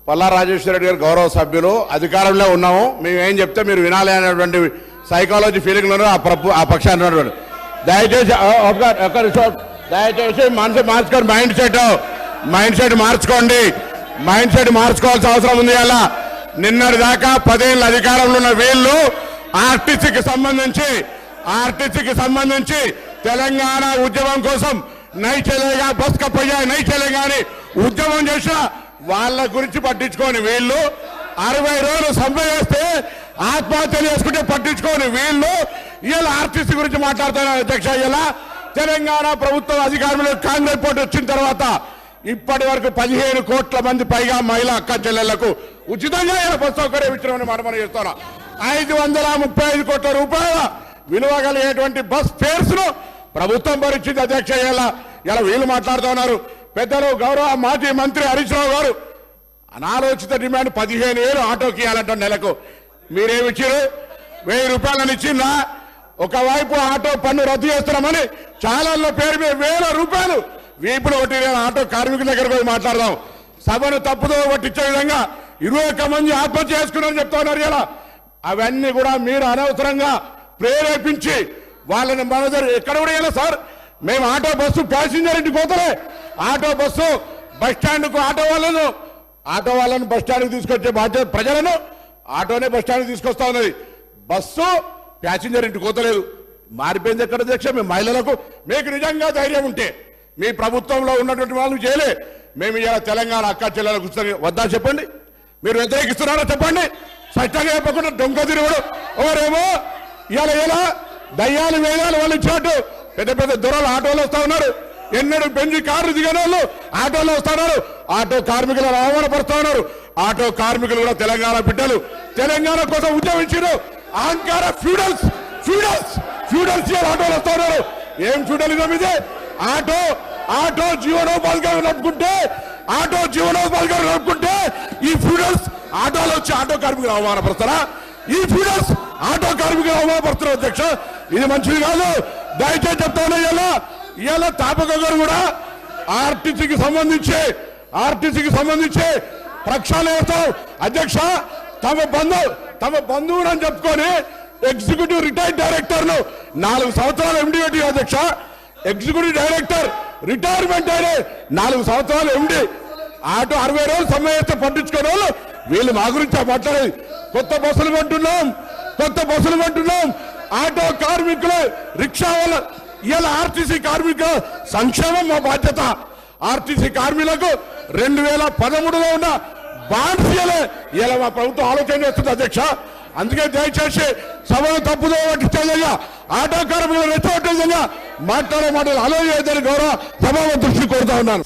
పల్లా రాజేశ్వర రెడ్డి గారు గౌరవ సభ్యులు అధికారంలో ఉన్నాము, మేము ఏం చెప్తే మీరు వినాలి అనేటువంటి సైకాలజీ ఫీలింగ్లోనే ఆ పక్షాన్ని ఉన్నటువంటి దయచేసి దయచేసి మనసు మార్చుకోండి, మైండ్ సెట్ మార్చుకోండి, మైండ్ సెట్ మార్చుకోవాల్సిన అవసరం ఉంది. అలా నిన్నటి దాకా 10 ఏళ్ళ అధికారంలో ఉన్న వీళ్ళు ఆర్టీసీకి సంబంధించి తెలంగాణ ఉద్యమం కోసం నై చలేగా బస్ కప్పయ్యా నై చలేగా అని ఉద్యమం చేసిన వాళ్ళ గురించి పట్టించుకోని వీళ్ళు 60 రోజులు సమ్మె చేస్తే ఆత్మహత్యలు చేసుకుంటే పట్టించుకోని వీళ్ళు ఇలా ఆర్టీసీ గురించి మాట్లాడుతున్నారు. అధ్యక్ష, ఇలా తెలంగాణ ప్రభుత్వం అధికారంలో కాంగ్రెస్ పార్టీ వచ్చిన తర్వాత ఇప్పటి వరకు 15 కోట్ల మంది పైగా మహిళా అక్క చెల్లెళ్లకు ఉచితంగా బస్ సౌకర్యం ఇచ్చినామని మనం చేస్తున్నాం. 535 కోట్ల రూపాయల విలువ కలిగేటువంటి బస్ ఫేర్స్ ను ప్రభుత్వం భరించింది. అధ్యక్ష, ఇలా వీళ్ళు మాట్లాడుతూ ఉన్నారు. పెద్దలు గౌరవ మాజీ మంత్రి హరీష్ రావు గారు అనాలోచిత డిమాండ్ 15,000 ఆటోకి ఇవ్వాలంట నెలకు. మీరేమిచ్చారు? 1000 రూపాయలని ఇచ్చిందా? ఒకవైపు ఆటో పన్ను రద్దు చేస్తున్నామని ఛానళ్ళ పేరు మీద 1000 రూపాయలు వీపులు కొట్టి ఆటో కార్మికుల దగ్గరకు పోయి మాట్లాడదాం. సభను తప్పుదో పట్టించే విధంగా 21 మంది ఆత్మహత్య చేసుకున్నారని చెప్తా ఉన్నారు. ఇలా అవన్నీ కూడా మీరు అనవసరంగా ప్రేరేపించి వాళ్ళని మన దగ్గర ఎక్కడ కూడా ఇలా సార్ మేము ఆటో బస్సు ప్యాసింజర్ ఇంటికి పోతలే, ఆటో బస్సు బస్ స్టాండ్కు ఆటో వాళ్ళను బస్ స్టాండ్కి తీసుకొచ్చే బాధ్యత ప్రజలను ఆటోనే బస్ స్టాండ్కి తీసుకొస్తా ఉన్నది. బస్సు ప్యాసింజర్ ఇంటికి పోతలేదు. మారిపోయింది ఎక్కడ అధ్యక్ష? మేము మహిళలకు మీకు నిజంగా ధైర్యం ఉంటే మీ ప్రభుత్వంలో ఉన్నటువంటి వాళ్ళు చేయలే, మేము ఇలా తెలంగాణ అక్క చెల్లెలకు వద్దా చెప్పండి. మీరు వ్యతిరేకిస్తున్నారో చెప్పండి. స్పష్టంగా చెప్పకుండా దొంగ తిరుగుడు ఎవరేమో ఇలా దయ్యాలు వేదాలు వాళ్ళు ఇచ్చినట్టు పెద్ద పెద్ద దొరలు ఆటోలు వస్తా ఉన్నారు. ఎన్నడూ పెంచి కార్లు దిగిన వాళ్ళు ఆటోలో వస్తా ఉన్నారు. ఆటో కార్మికులను అవమానపరుస్తా ఉన్నారు. ఆటో కార్మికులు కూడా తెలంగాణ బిడ్డలు, తెలంగాణ కోసం ఉద్యమించారు. అహంకార ఫ్యూడల్స్ ఆటోలు వస్తా ఉన్నారు. ఏం ఫ్యూడలిజం ఇది? ఆటో జీవనోపాధిగా నడుపుకుంటే ఈ ఫ్యూడల్స్ ఆటోలు వచ్చి ఆటో కార్మికులు అవమానపరుస్తారా? ఈ ఫ్యూడల్స్ ఆటో కార్మికులు అవమానపరుస్తారు. అధ్యక్ష, ఇది మంచిది కాదు. దయచేసి చెప్తా ఉన్నా. ఇలా తాపక గారు కూడా ఆర్టీసీకి సంబంధించి ప్రక్షాళన చేస్తాం. అధ్యక్ష, తమ బంధువుడు అని చెప్పుకొని ఎగ్జిక్యూటివ్ రిటైర్డ్ డైరెక్టర్ ను 4 సంవత్సరాలు ఎండి పెట్టి అధ్యక్ష, ఎగ్జిక్యూటివ్ డైరెక్టర్ రిటైర్మెంట్ అయిన 4 సంవత్సరాలు ఎండి ఆటో 60 రోజులు సమ్మె చేస్తే పట్టించుకునే వాళ్ళు వీళ్ళు మా గురించి మాట్లాడేది. కొత్త బస్సులు కొంటున్నాం. ఆటో కార్మికులు, రిక్షా వాళ్ళ ఇలా ఆర్టీసీ కార్మికుల సంక్షేమం మా బాధ్యత. ఆర్టీసీ కార్మికులకు 2013లో ఉన్న బాండ్స్ ఇలా మా ప్రభుత్వం ఆలోచన చేస్తుంది. అధ్యక్ష, అందుకే దయచేసి సభను తప్పుదో పట్టించే విధంగా ఆటో కార్మికులు రెచ్చగొట్టే విధంగా మాట్లాడే మాటలు అలో చేయదని గౌరవ సభ దృష్టి కోరుతా ఉన్నాను.